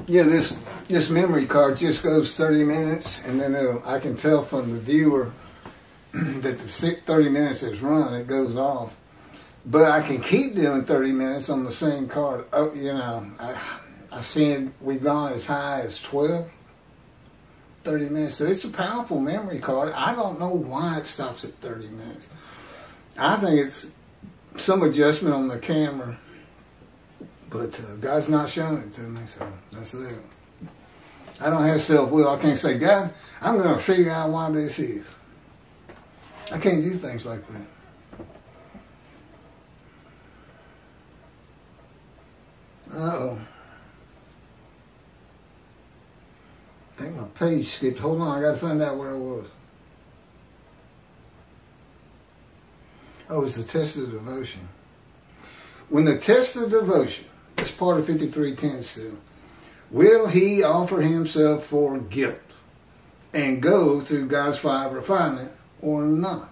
Yeah, this memory card just goes 30 minutes, and then I can tell from the viewer that the 30 minutes is run, it goes off. But I can keep doing 30 minutes on the same card. Oh, you know, I've seen it, we've gone as high as 12, 30 minutes. So it's a powerful memory card. I don't know why it stops at 30 minutes. I think it's some adjustment on the camera. But God's not showing it to me, so that's it. I don't have self-will. I can't say, God, I'm going to figure out why this is. I can't do things like that. Uh-oh. I think my page skipped. Hold on, I got to find out where I was. Oh, it's the test of devotion. When the test of devotion, that's part of 53:10 still, will he offer himself for guilt and go through God's fire of refinement or not?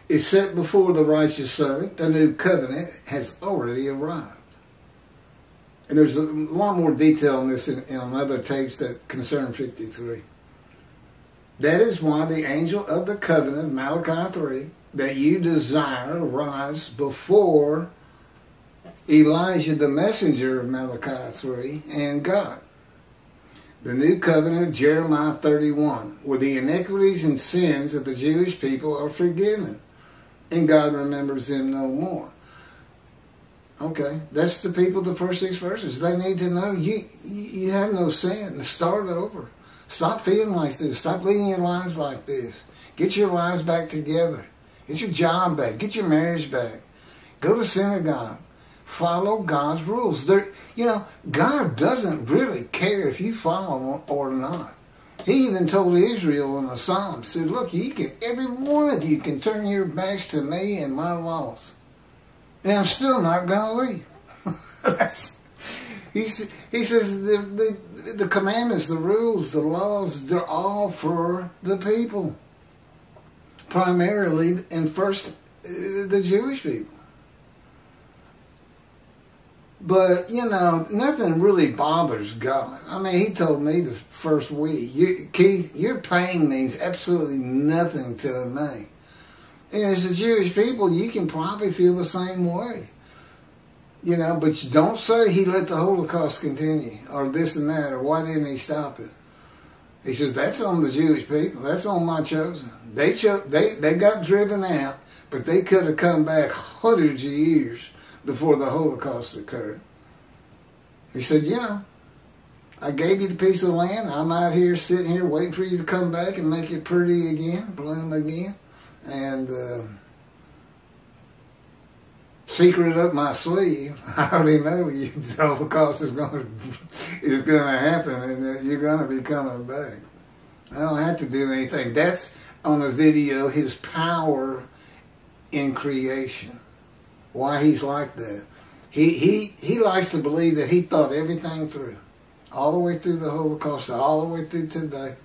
Is set before the righteous servant. The new covenant has already arrived. And there's a lot more detail on this in other tapes that concern 53. That is why the angel of the covenant, Malachi 3, that you desire arrives before Elijah, the messenger of Malachi 3, and God. The new covenant, Jeremiah 31, where the iniquities and sins of the Jewish people are forgiven, and God remembers them no more. Okay, that's the people, the first 6 verses. They need to know you have no sin. Start over. Stop feeling like this. Stop leading your lives like this. Get your lives back together. Get your job back. Get your marriage back. Go to synagogue. Follow God's rules. God doesn't really care if you follow them or not. He even told Israel in the Psalms, said, look, every one of you can turn your backs to me and my laws. And I'm still not going to leave. He says the commandments, the rules, the laws, they're all for the people. Primarily, and first, the Jewish people. But, nothing really bothers God. I mean, he told me the first week, Keith, your pain means absolutely nothing to me. And as the Jewish people, you can probably feel the same way. But you don't say he let the Holocaust continue, or this and that, or why didn't he stop it? He says, that's on the Jewish people. That's on my chosen. They got driven out, but they could have come back hundreds of years before the Holocaust occurred. He said, I gave you the piece of land. I'm out here sitting here waiting for you to come back and make it pretty again, bloom again. And secret up my sleeve, I already know the Holocaust is going to happen, and that you're going to be coming back. I don't have to do anything. That's on a video, his power in creation. Why he's like that. He likes to believe that he thought everything through. All the way through the Holocaust, all the way through today,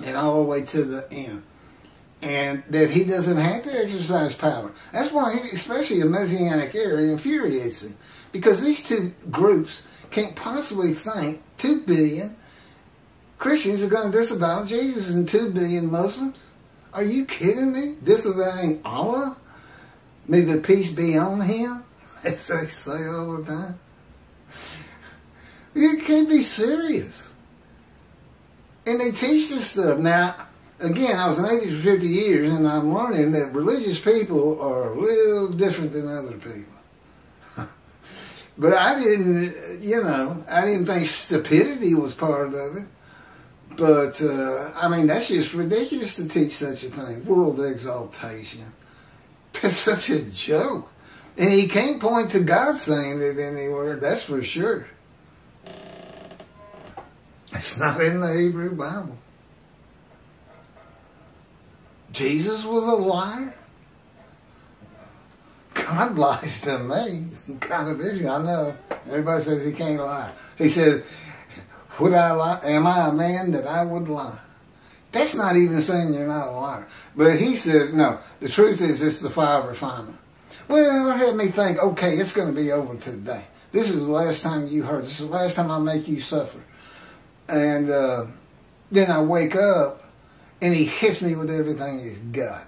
and all the way to the end. And that he doesn't have to exercise power. That's why, especially a Messianic era, infuriates him. Because these two groups can't possibly think 2 billion Christians are going to disavow Jesus and 2 billion Muslims. Are you kidding me? Disavowing Allah? May the peace be on him, as they say all the time. You can't be serious. And they teach this stuff. Now, again, I was an atheist for 50 years, and I'm learning that religious people are a little different than other people. But I didn't think stupidity was part of it. But, that's just ridiculous to teach such a thing. World exaltation. That's such a joke. And he can't point to God saying it anywhere, that's for sure. It's not in the Hebrew Bible. Jesus was a liar? God lies to me. God of Israel, I know. Everybody says he can't lie. He said, would I lie? Am I a man that I would lie? That's not even saying you're not a liar. But he says, no, the truth is it's the fire of refinement. Well, it had me think, okay, it's going to be over today. This is the last time you hurt. This is the last time I make you suffer. And then I wake up, and he hits me with everything he's got.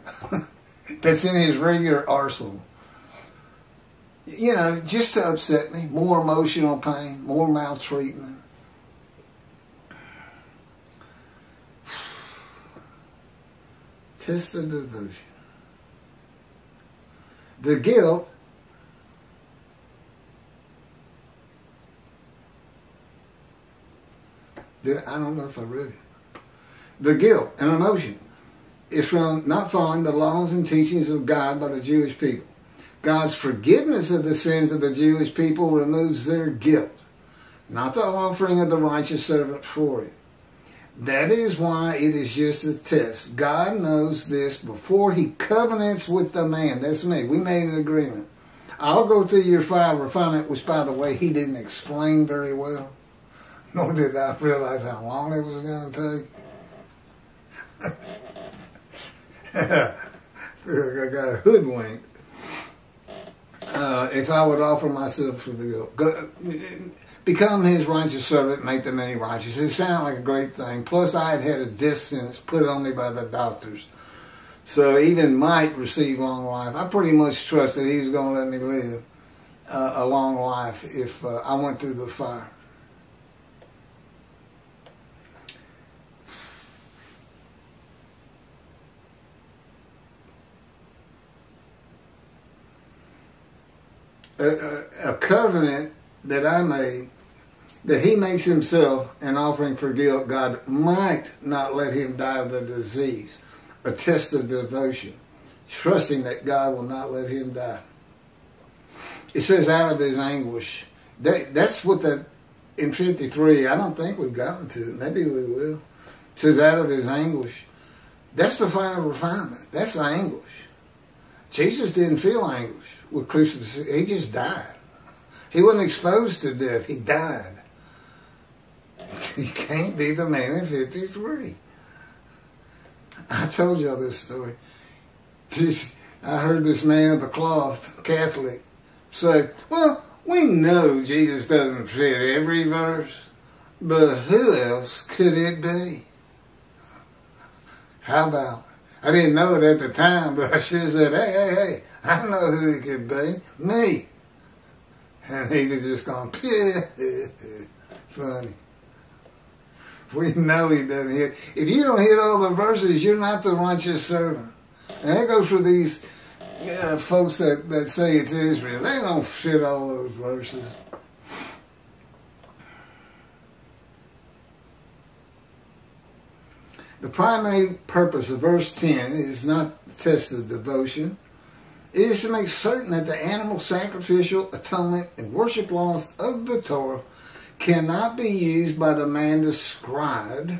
That's in his regular arsenal. You know, just to upset me. More emotional pain, more maltreatment. Test of devotion. The guilt I don't know if I read it. The guilt and emotion is from not following the laws and teachings of God by the Jewish people. God's forgiveness of the sins of the Jewish people removes their guilt, not the offering of the righteous servant for it. That is why it is just a test. God knows this before he covenants with the man. That's me. We made an agreement. I'll go through your fire refinement, which, by the way, he didn't explain very well. Nor did I realize how long it was going to take. I got hoodwinked. If I would offer myself for the guilt. Become his righteous servant, make the many righteous. It sounded like a great thing. Plus, I had a death sentence put on me by the doctors. So even might receive long life. I pretty much trust that he was going to let me live a long life if I went through the fire. A covenant that I made, that he makes himself an offering for guilt, God might not let him die of the disease. A test of devotion, trusting that God will not let him die. It says out of his anguish. That's what that, in 53, I don't think we've gotten to it. Maybe we will. It says out of his anguish. That's the final refinement. That's the anguish. Jesus didn't feel anguish with crucifixion. He just died. He wasn't exposed to death. He died. He can't be the man in 53. I told y'all this story. I heard this man of the cloth, Catholic, say, well, we know Jesus doesn't fit every verse, but who else could it be? How about? I didn't know it at the time, but I should have said, hey, I know who it could be. Me. And he'd have just gone, funny. We know he doesn't hit. If you don't hit all the verses, you're not the righteous servant. And that goes for these folks that say it's Israel. They don't fit all those verses. The primary purpose of verse 10 is not to test the devotion. It is to make certain that the animal sacrificial, atonement, and worship laws of the Torah cannot be used by the man described,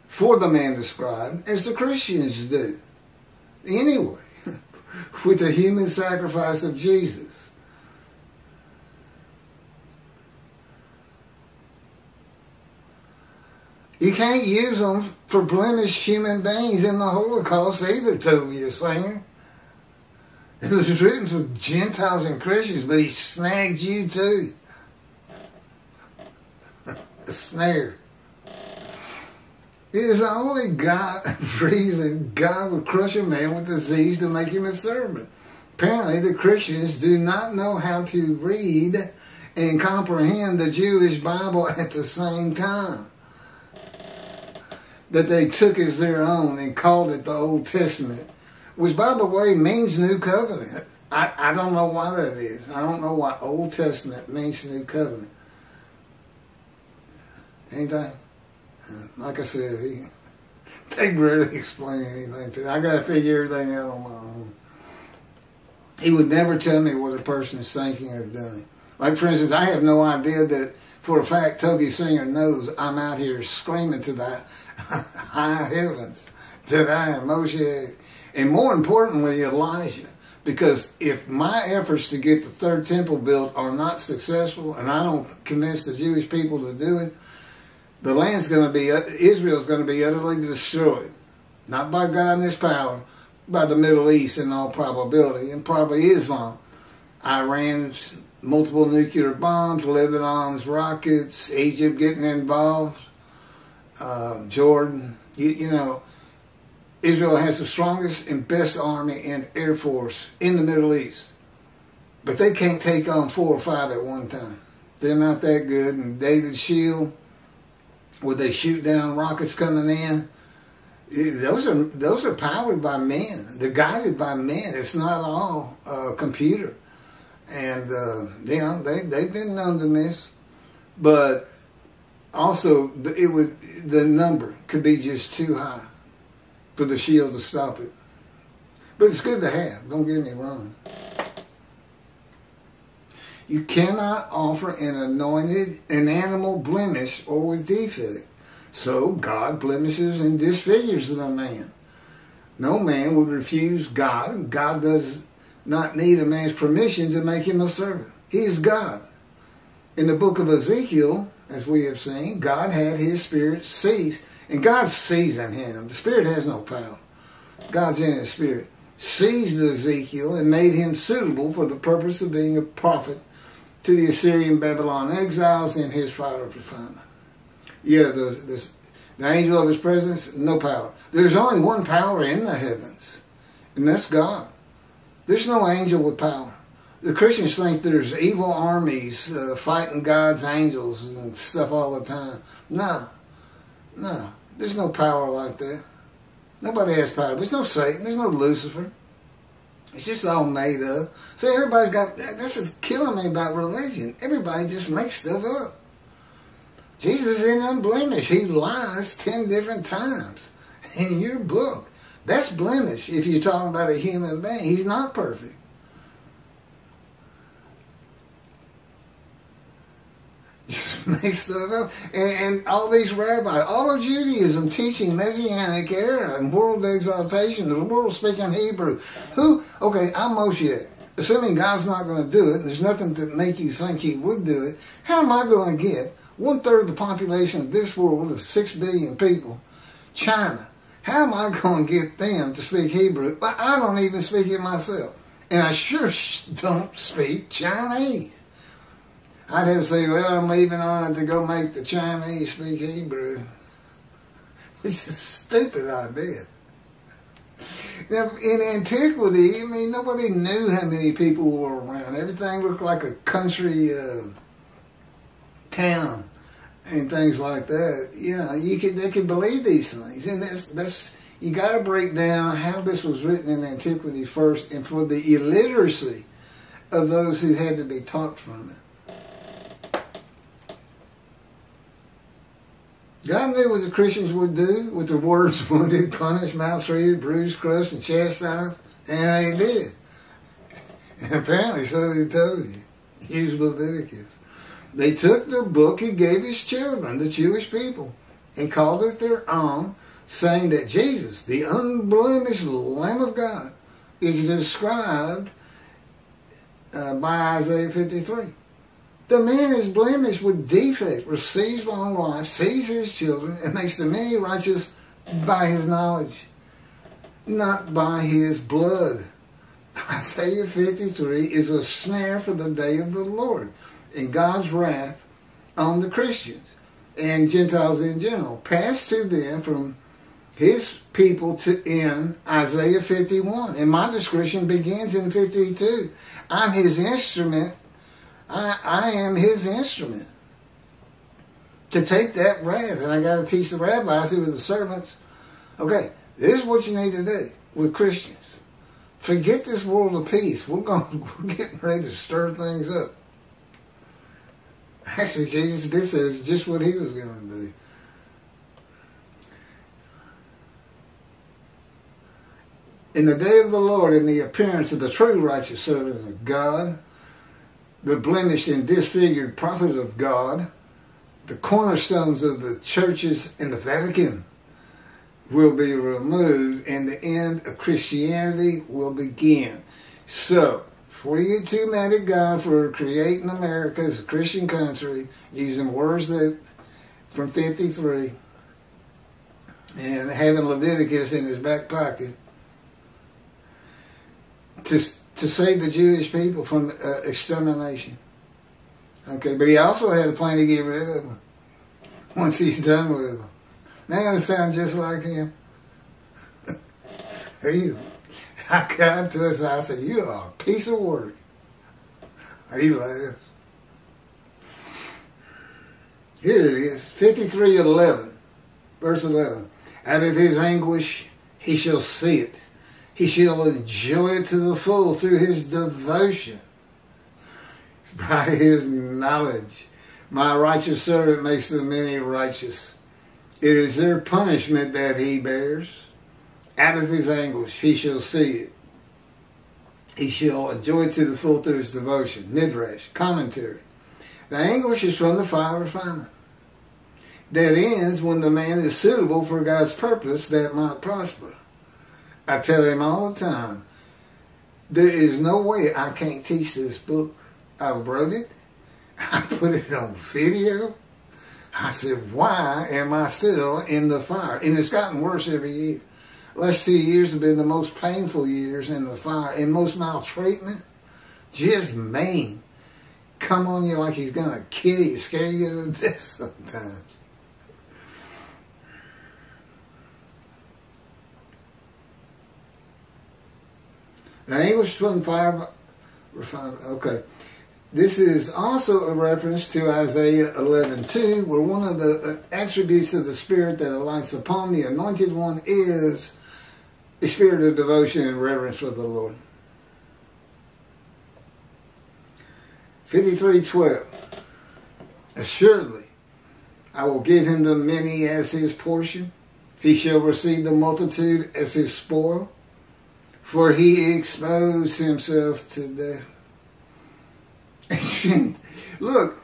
for the man described, as the Christians do. Anyway, with the human sacrifice of Jesus. You can't use them for blemished human beings in the Holocaust either, Tovia Singer. It was written for Gentiles and Christians, but he snagged you too. A snare. It is the only reason God would crush a man with disease to make him a servant. Apparently, the Christians do not know how to read and comprehend the Jewish Bible at the same time. That they took as their own and called it the Old Testament, which, by the way, means New Covenant. I don't know why that is. I don't know why Old Testament means New Covenant. Anything? Like I said, they rarely explain anything to me. I got to figure everything out on my own. He would never tell me what a person is thinking or doing. Like, for instance, I have no idea that, for a fact, Toby Singer knows I'm out here screaming to the high heavens that I am Moshiach. And more importantly, Elijah. Because if my efforts to get the third temple built are not successful, and I don't convince the Jewish people to do it, the land's going to be, Israel's going to be utterly destroyed. Not by God and his power, by the Middle East in all probability, and probably Islam. Iran's multiple nuclear bombs, Lebanon's rockets, Egypt getting involved, Jordan. You know, Israel has the strongest and best army and air force in the Middle East. But they can't take on 4 or 5 at one time. They're not that good. And David's shield, where they shoot down rockets coming in, those are powered by men. They're guided by men. It's not all computer. And you know, they've been known to miss. But also, the number could be just too high for the shield to stop it. But it's good to have. Don't get me wrong. You cannot offer an animal blemish or with defect. So God blemishes and disfigures the man. No man would refuse God. God does not need a man's permission to make him a servant. He is God. In the book of Ezekiel, as we have seen, God had his spirit cease. And God seasoned him. The spirit has no power. God's in his spirit. Seized Ezekiel and made him suitable for the purpose of being a prophet to the Assyrian Babylon exiles in his fire of refinement. Yeah, the angel of his presence, no power. There's only one power in the heavens, and that's God. There's no angel with power. The Christians think there's evil armies fighting God's angels and stuff all the time. No, there's no power like that. Nobody has power. There's no Satan. There's no Lucifer. It's just all made up. So everybody's got, this is killing me about religion. Everybody just makes stuff up. Jesus isn't unblemished. He lies 10 different times in your book. That's blemish if you're talking about a human being. He's not perfect. Just make stuff up. And all these rabbis, all of Judaism teaching Messianic era and world exaltation, the world speaking Hebrew. Okay, I'm Moshiach. Assuming God's not going to do it, and there's nothing to make you think he would do it, how am I going to get 1/3 of the population of this world of 6 billion people, China? How am I going to get them to speak Hebrew? But I don't even speak it myself. And I sure don't speak Chinese. I'd have to say, well, I'm leaving on to go make the Chinese speak Hebrew. It's a stupid idea. Now, in antiquity, I mean, nobody knew how many people were around. Everything looked like a country town and things like that. You know, they could believe these things. And that's you got to break down how this was written in antiquity first, and for the illiteracy of those who had to be taught from it. God knew what the Christians would do with the words wounded, punished, maltreated, bruised, crushed, and chastised, and they did. And apparently so they told you. Here's Leviticus. They took the book he gave his children, the Jewish people, and called it their own, saying that Jesus, the unblemished Lamb of God, is described by Isaiah 53. The man is blemished with defect, receives long life, sees his children, and makes the many righteous by his knowledge, not by his blood. Isaiah 53 is a snare for the day of the Lord and God's wrath on the Christians and Gentiles in general, passed to them from his people to in Isaiah 51. And my description begins in 52. I'm his instrument. I am his instrument to take that wrath. And I got to teach the rabbis who are the servants. Okay, this is what you need to do with Christians. Forget this world of peace. We're getting ready to stir things up. Actually, Jesus did say it's just what he was going to do. In the day of the Lord, in the appearance of the true righteous servant of God, the blemished and disfigured prophet of God, the cornerstones of the churches in the Vatican will be removed, and the end of Christianity will begin. So, before you get too mad at God for creating America as a Christian country, using words that from 53, and having Leviticus in his back pocket, to to save the Jewish people from extermination. Okay, but he also had a plan to get rid of them once he's done with them. Now it sounds just like him. I got to us, I said, you are a piece of work. He laughs. Here it is, 53:11, verse 11. Out of his anguish he shall see it. He shall enjoy it to the full through his devotion. By his knowledge. My righteous servant makes the many righteous. It is their punishment that he bears. Out of his anguish he shall see it. He shall enjoy it to the full through his devotion. Midrash, commentary. The anguish is from the fire refinement. That ends when the man is suitable for God's purpose that might prosper. I tell him all the time, there is no way I can't teach this book. I wrote it. I put it on video. I said, why am I still in the fire? And it's gotten worse every year. Last 2 years have been the most painful years in the fire. And most maltreatment, just mean. Come on you like he's going to kill you, scare you to death sometimes. The anguish from fire refinement. Okay. This is also a reference to Isaiah 11:2, where one of the attributes of the Spirit that alights upon the Anointed One is a spirit of devotion and reverence for the Lord. 53:12. Assuredly, I will give him the many as his portion. He shall receive the multitude as his spoil. For he exposed himself to death. Look,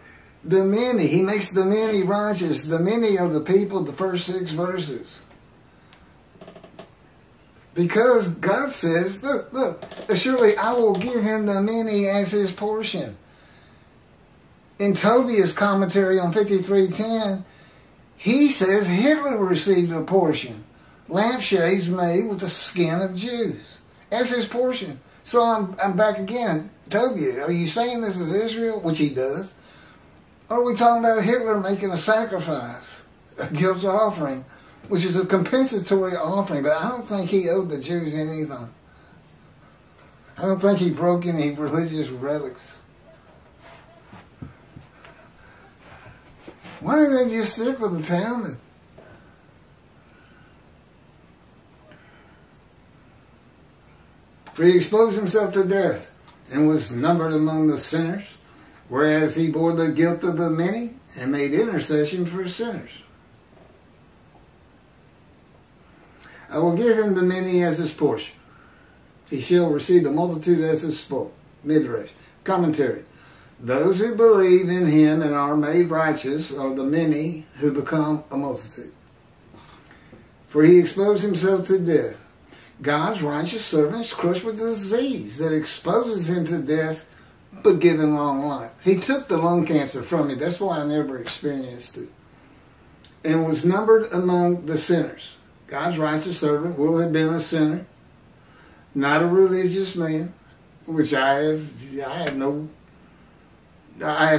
the many, he makes the many righteous. The many are the people, the first 6 verses. Because God says, look, surely I will give him the many as his portion. In Tobiah's commentary on 53:10, he says Hitler received a portion. Lampshades made with the skin of Jews. As his portion. So I'm back again. Tobiah, are you saying this is Israel? Which he does. Or are we talking about Hitler making a sacrifice? A guilt offering. Which is a compensatory offering. But I don't think he owed the Jews anything. I don't think he broke any religious relics. Why didn't they just stick with the Talmud? For he exposed himself to death and was numbered among the sinners, whereas he bore the guilt of the many and made intercession for sinners. I will give him the many as his portion. He shall receive the multitude as his spoil. Midrash. Commentary. Those who believe in him and are made righteous are the many who become a multitude. For he exposed himself to death. God's righteous servant is crushed with a disease that exposes him to death, but gives him long life. He took the lung cancer from me. That's why I never experienced it. And was numbered among the sinners. God's righteous servant will have been a sinner, not a religious man, which I have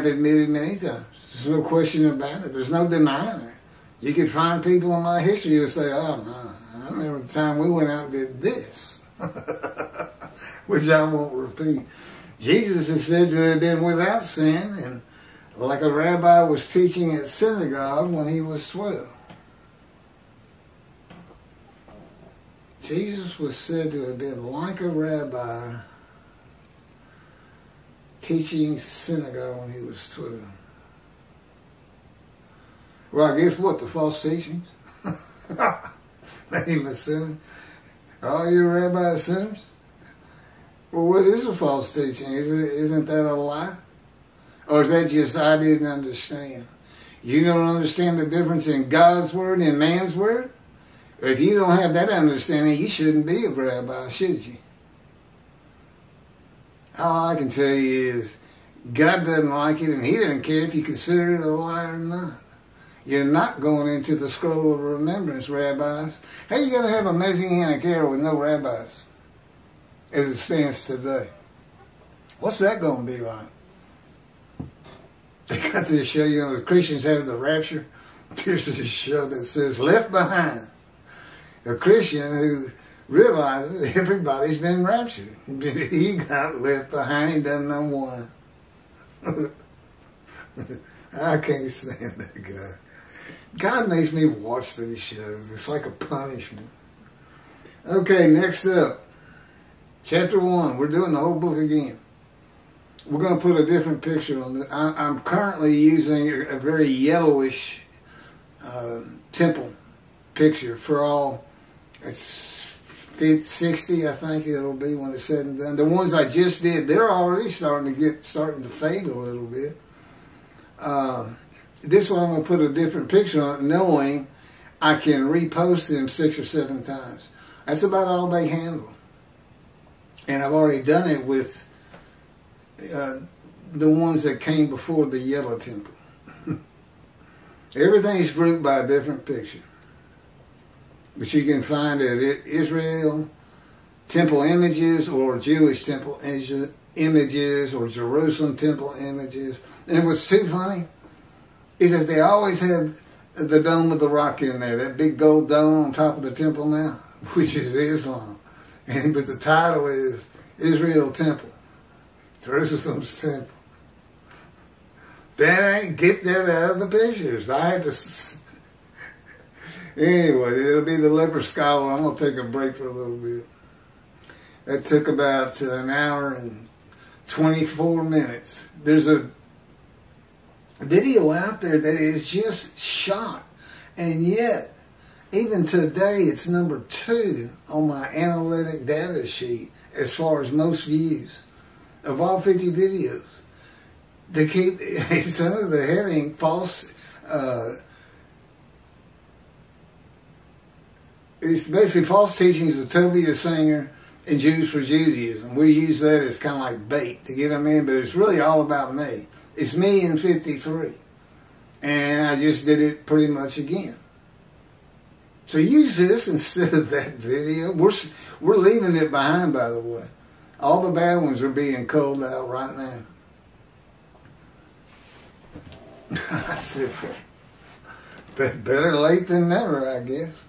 admitted many times. There's no question about it. There's no denying it. You could find people in my history who would say, oh, no, I remember the time we went out and did this, which I won't repeat. Jesus is said to have been without sin, and like a rabbi was teaching at synagogue when he was 12. Jesus was said to have been like a rabbi teaching synagogue when he was 12. Well, I guess what? The false teachings? Made him a sinner? Are all your rabbis sinners? Well, what is a false teaching? Isn't that a lie? Or is that just I didn't understand? You don't understand the difference in God's word and man's word? Or if you don't have that understanding, you shouldn't be a rabbi, should you? All I can tell you is God doesn't like it, and he doesn't care if you consider it a lie or not. You're not going into the scroll of remembrance, rabbis. How are you going to have a Messianic era with no rabbis as it stands today? What's that going to be like? They got this show, you know, the Christians have the rapture. There's this show that says Left Behind. A Christian who realizes everybody's been raptured. He got left behind, he doesn't know why. I can't stand that guy. God makes me watch these shows. It's like a punishment. Okay, next up. Chapter 1. We're doing the whole book again. We're going to put a different picture on it. I'm currently using a very yellowish temple picture for all. It's 60, I think it'll be when it's said and done. The ones I just did, they're already starting to fade a little bit. This one I'm going to put a different picture on it, knowing I can repost them 6 or 7 times. That's about all they handle. And I've already done it with the ones that came before the yellow temple. Everything's grouped by a different picture. But you can find it Israel temple images or Jewish temple images or Jerusalem temple images. And what's too funny is that they always have the Dome of the Rock in there, that big gold dome on top of the temple now, which is Islam. But the title is Israel Temple, Jerusalem's temple. That ain't, get that out of the pictures. I have to... Anyway, it'll be the leper scholar. I'm going to take a break for a little bit. That took about an hour and 24 minutes. There's a video out there that is just shot. And yet, even today, it's number 2 on my analytic data sheet as far as most views of all 50 videos. They keep, it's under the heading, false... it's basically false teachings of Tobiah Singer and Jews for Judaism. We use that as kind of like bait to get them in, but it's really all about me. It's me in 53. And I just did it pretty much again. So use this instead of that video. We're leaving it behind, by the way. All the bad ones are being culled out right now. I said, better late than never, I guess.